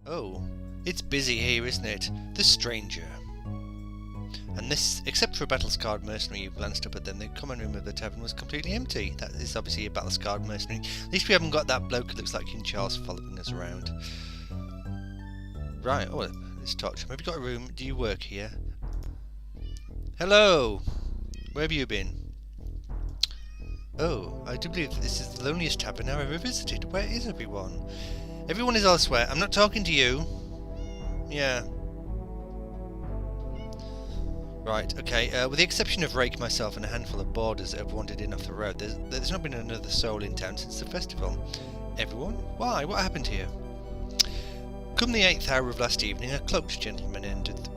Oh, it's busy here, isn't it? The stranger. And this, except for a battle-scarred mercenary who glanced up at them, the common room of the tavern was completely empty. That is obviously a battle-scarred mercenary. At least we haven't got that bloke who looks like King Charles following us around. Right, oh, this torch. Have you got a room? Do you work here? Hello! Where have you been? Oh, I do believe that this is the loneliest tavern I've ever visited. Where is everyone? Everyone is elsewhere. I'm not talking to you. Yeah. Right, okay. With the exception of Rake, myself, and a handful of boarders that have wandered in off the road, there's not been another soul in town since the festival. Everyone? Why? What happened here? Come the 8th hour of last evening, a cloaked gentleman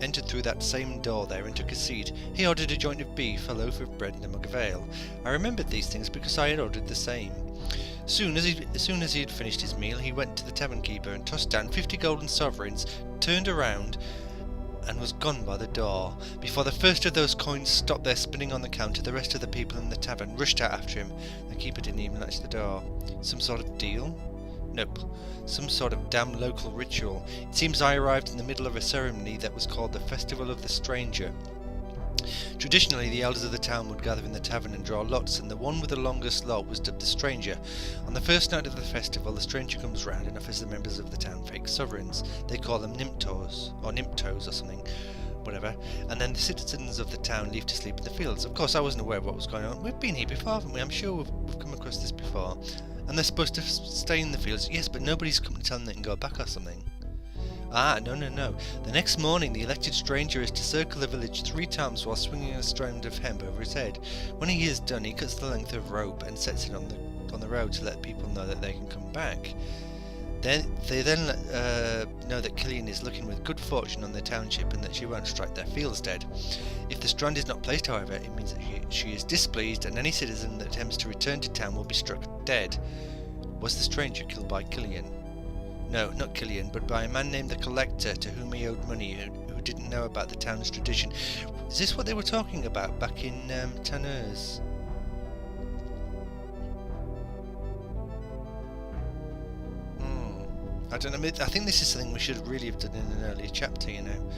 entered through that same door there and took a seat. He ordered a joint of beef, a loaf of bread, and a mug of ale. I remembered these things because I had ordered the same. As soon as he had finished his meal, he went to the tavern keeper and tossed down 50 golden sovereigns, turned around, and was gone by the door. Before the first of those coins stopped there spinning on the counter, the rest of the people in the tavern rushed out after him. The keeper didn't even latch the door. Some sort of deal? Nope. Some sort of damn local ritual. It seems I arrived in the middle of a ceremony that was called the Festival of the Stranger. Traditionally, the elders of the town would gather in the tavern and draw lots, and the one with the longest lot was dubbed the Stranger. On the first night of the festival, the Stranger comes round and offers the members of the town fake sovereigns. They call them Nimptos, or something, whatever, and then the citizens of the town leave to sleep in the fields. Of course, I wasn't aware of what was going on. We've been here before, haven't we? I'm sure we've come across this before. And they're supposed to stay in the fields. Yes, but nobody's come to tell them they can go back or something. Ah, no. The next morning, the elected stranger is to circle the village 3 times while swinging a strand of hemp over his head. When he is done, he cuts the length of rope and sets it on the road to let people know that they can come back. They then know that Killian is looking with good fortune on their township and that she won't strike their fields dead. If the strand is not placed, however, it means that she is displeased, and any citizen that attempts to return to town will be struck dead. Was the stranger killed by Killian? No, not Killian, but by a man named the Collector, to whom he owed money, who didn't know about the town's tradition. Is this what they were talking about back in Tanneurs? I don't know, I think this is something we should really have done in an earlier chapter, you know.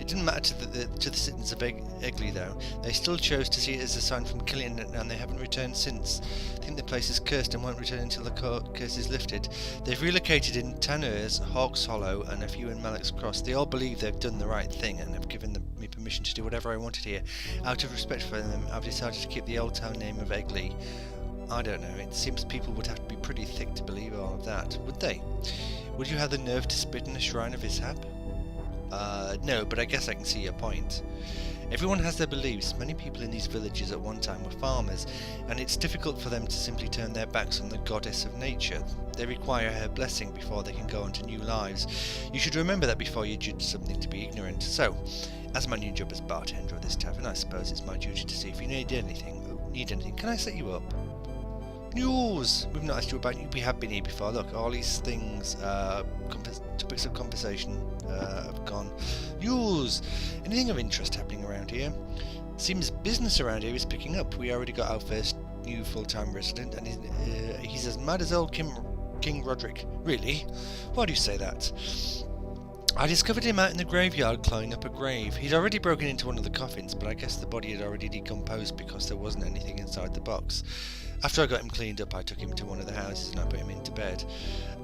It didn't matter to the citizens of Egley, though. They still chose to see it as a sign from Killian, and they haven't returned since. I think the place is cursed and won't return until the curse is lifted. They've relocated in Tanneurs, Hawk's Hollow, and a few in Malek's Cross. They all believe they've done the right thing and have given me permission to do whatever I wanted here. Out of respect for them, I've decided to keep the old town name of Egley. I don't know, it seems people would have to be pretty thick to believe all of that, would they? Would you have the nerve to spit in a shrine of Ishab? No, but I guess I can see your point. Everyone has their beliefs. Many people in these villages at one time were farmers, and it's difficult for them to simply turn their backs on the goddess of nature. They require her blessing before they can go on to new lives. You should remember that before you judge something to be ignorant. So, as my new job as bartender of this tavern, I suppose it's my duty to see if you need anything. Can I set you up? News! We've not asked you about you. We have been here before. Look, all these things, topics of conversation have gone. News! Anything of interest happening around here? Seems business around here is picking up. We already got our first new full-time resident, and he's as mad as old King Roderick. Really? Why do you say that? I discovered him out in the graveyard climbing up a grave. He'd already broken into one of the coffins, but I guess the body had already decomposed because there wasn't anything inside the box. After I got him cleaned up, I took him to one of the houses and I put him into bed.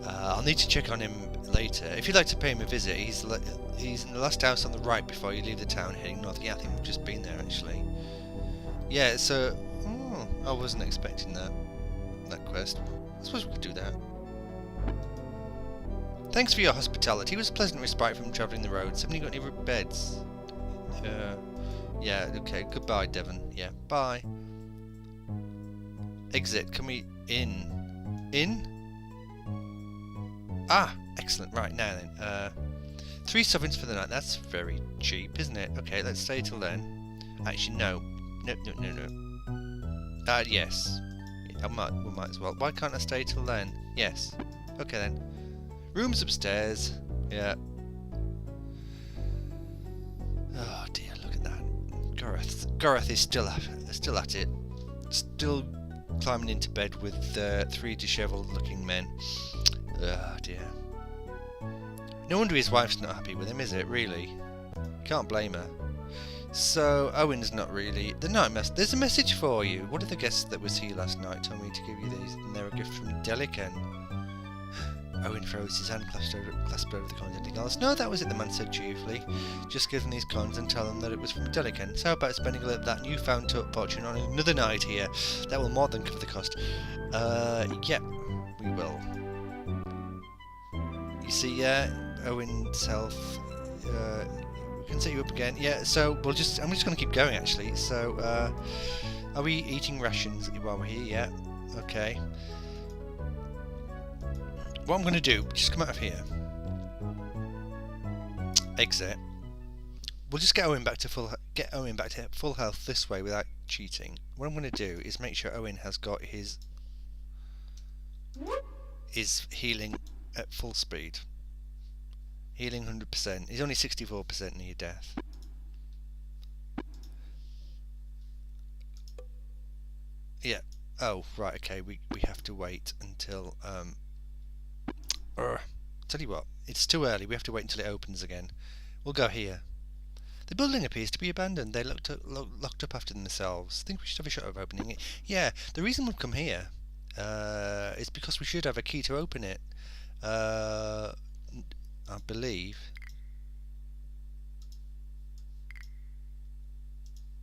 I'll need to check on him later. If you'd like to pay him a visit, he's in the last house on the right before you leave the town heading north. Yeah, I think we've just been there actually. Yeah, so I wasn't expecting that quest. I suppose we could do that. Thanks for your hospitality. It was a pleasant respite from travelling the roads. Haven't you got any beds? Yeah, okay. Goodbye, Devon. Yeah, bye. Exit. Can we in? In? Ah, excellent. Right, now then. 3 sovereigns for the night. That's very cheap, isn't it? Okay, let's stay till then. Actually, no. No. Yes. We might as well. Why can't I stay till then? Yes. Okay then. Rooms upstairs. Yeah. Oh dear, look at that. Gorath is still at it. Still climbing into bed with 3 dishevelled looking men. Oh dear. No wonder his wife's not happy with him, is it, really? Can't blame her. So, Owen's not really... There's a message for you. One of the guests that was here last night told me to give you these, and they're a gift from Delican. Owen throws his hand clasped over the coins. Anything else? No, that was it, the man said cheerfully. Just give them these coins and tell them that it was from Delican. So how about spending a little of that newfound fortune on another night here? That will more than cover the cost. Yeah, we will. You see, Owen's health... we can set you up again. Yeah, so I'm just going to keep going, actually. So, are we eating rations while we're here? Yeah, okay. What I'm going to do, just come out of here. Exit. We'll just get Owen back to full health this way without cheating. What I'm going to do is make sure Owen has got his healing at full speed. Healing 100%. He's only 64% near death. Yeah. Oh, right. Okay. We have to wait until. Tell you what. It's too early. We have to wait until it opens again. We'll go here. The building appears to be abandoned. They locked up after themselves. Think we should have a shot of opening it. Yeah. The reason we've come here is because we should have a key to open it. I believe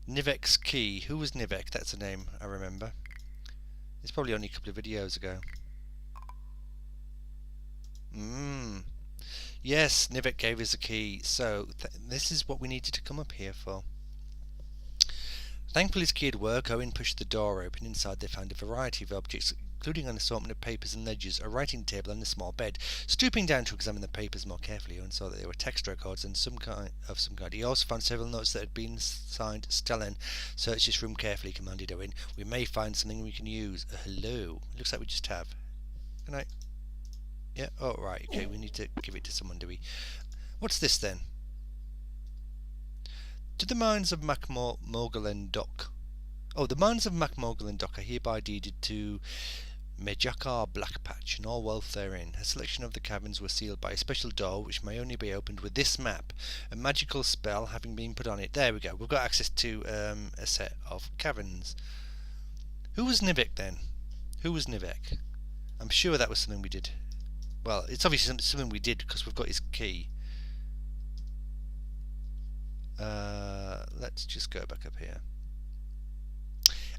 Nivek's key. Who was Nivek? That's a name I remember. It's probably only a couple of videos ago. Yes, Nivek gave us a key. So this is what we needed to come up here for. Thankful his key had worked, Owen pushed the door open. Inside they found a variety of objects, including an assortment of papers and ledgers, a writing table and a small bed. Stooping down to examine the papers more carefully, Owen saw that they were text records and some kind. He also found several notes that had been signed Stellan. Search this room carefully, commanded Owen. We may find something we can use. Hello. Looks like we just have. Good night. Yeah, oh right, okay, we need to give it to someone, do we? What's this then? To the mines of Macmorgul Dock. Oh, the mines of Macmorgul Dock are hereby deeded to Mejakar Blackpatch and all wealth therein. A selection of the caverns were sealed by a special door which may only be opened with this map. A magical spell having been put on it. There we go. We've got access to a set of caverns. Who was Nivek then? Who was Nivek? I'm sure that was something we did. Well, it's obviously something we did because we've got his key. Let's just go back up here.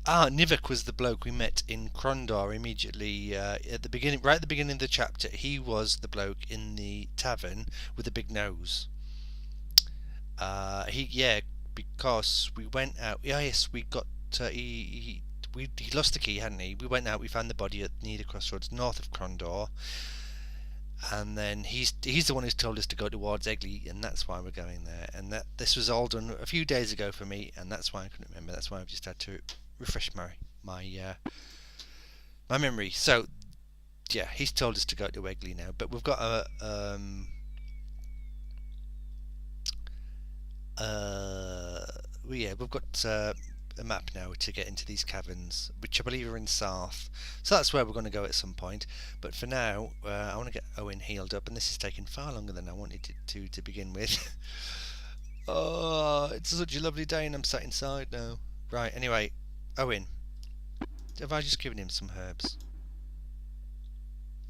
Ah, Nivek was the bloke we met in Krondor immediately at the beginning, right at the beginning of the chapter. He was the bloke in the tavern with the big nose. Because we went out. Yeah, yes, we got. He lost the key, hadn't he? We went out. We found the body near the crossroads north of Krondor. And then he's the one who's told us to go towards Egley, and that's why we're going there. And this was all done a few days ago for me, and that's why I couldn't remember. That's why I've just had to refresh my memory. So yeah, he's told us to go to Egley now, but we've got we've got a map now to get into these caverns, which I believe are in South. So that's where we're going to go at some point. But for now, I want to get Owen healed up, and this is taking far longer than I wanted it to begin with. Oh, it's such a lovely day, and I'm sat inside now. Right, anyway, Owen, have I just given him some herbs?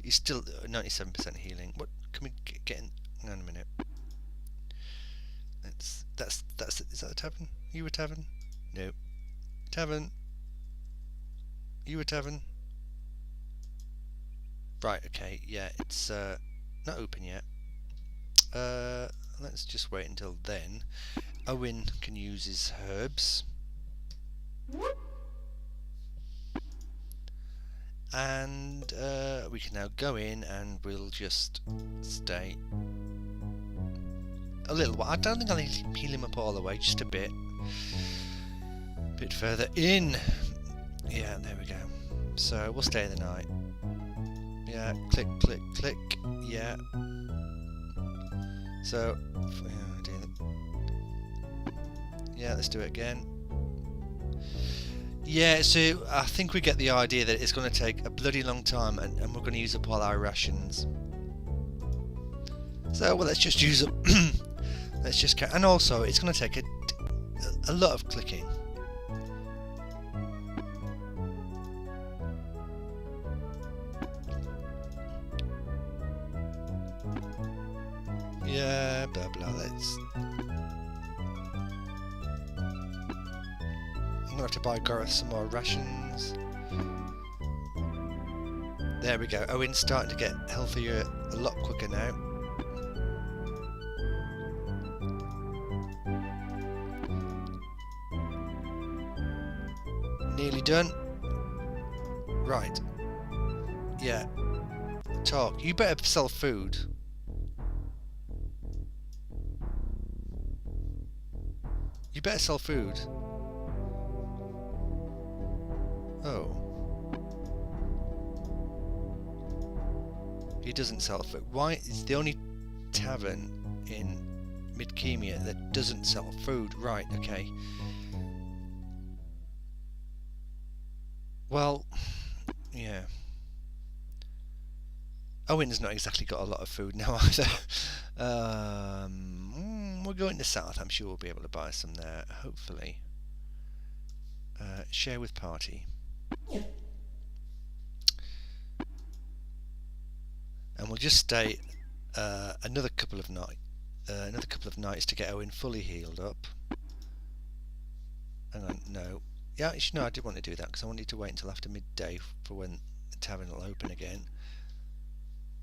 He's still 97% healing. What can we get in? Hang on a minute. Is that a tavern? You a tavern? No. Tavern. You a tavern? Right, okay, yeah, it's not open yet. Let's just wait until then. Owen can use his herbs. And we can now go in and we'll just stay a little while. I don't think I'll heal him up all the way, just a bit. Bit further in. Yeah, there we go. So we'll stay the night. Yeah, click, click, click. Yeah. So, yeah, let's do it again. Yeah, so I think we get the idea that it's going to take a bloody long time, and we're going to use up all our rations. So well, let's just use up. Let's just and also it's going to take a lot of clicking. Yeah, blah blah. I'm gonna have to buy Gareth some more rations. There we go. Owen's starting to get healthier a lot quicker now. Nearly done. Right. Yeah. Talk. You better sell food. You better sell food. Oh. He doesn't sell food. Why? It's the only tavern in Midkemia that doesn't sell food. Right, okay. Well, yeah. Owen's not exactly got a lot of food now either. We're going to south. I'm sure we'll be able to buy some there, hopefully. Share with party. And we'll just stay another couple of nights to get Owen fully healed up. Hang on, no. Yeah, actually, no, I did want to do that because I wanted to wait until after midday for when the tavern will open again.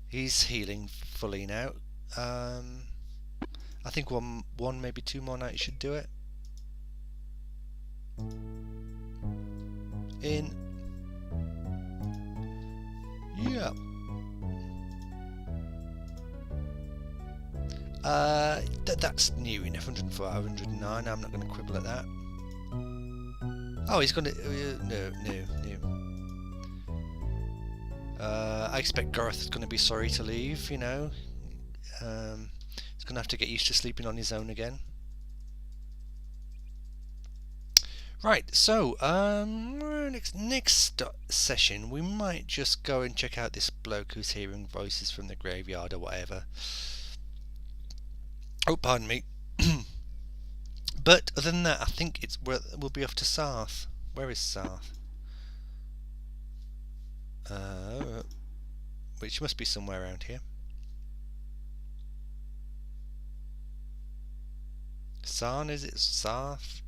He's healing fully now. I think one, maybe 2 more nights should do it. In. Yeah. That's new enough. 104, 109. I'm not going to quibble at that. Oh, he's going to. No. I expect Gareth is going to be sorry to leave, you know. He's going to have to get used to sleeping on his own again. Right, so next session we might just go and check out this bloke who's hearing voices from the graveyard or whatever. Oh, pardon me. But other than that, I think we'll be off to Sarth. Where is Sarth? Which must be somewhere around here. Sarn, is it? Sarth?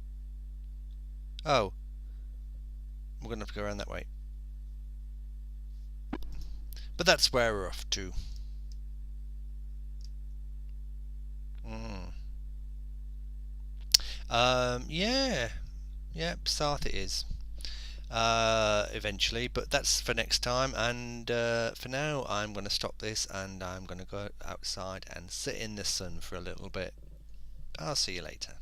Oh. We're going to have to go around that way. But that's where we're off to. Yeah. Yep, Sarth it is. Eventually, but that's for next time, and for now I'm going to stop this and I'm going to go outside and sit in the sun for a little bit. I'll see you later.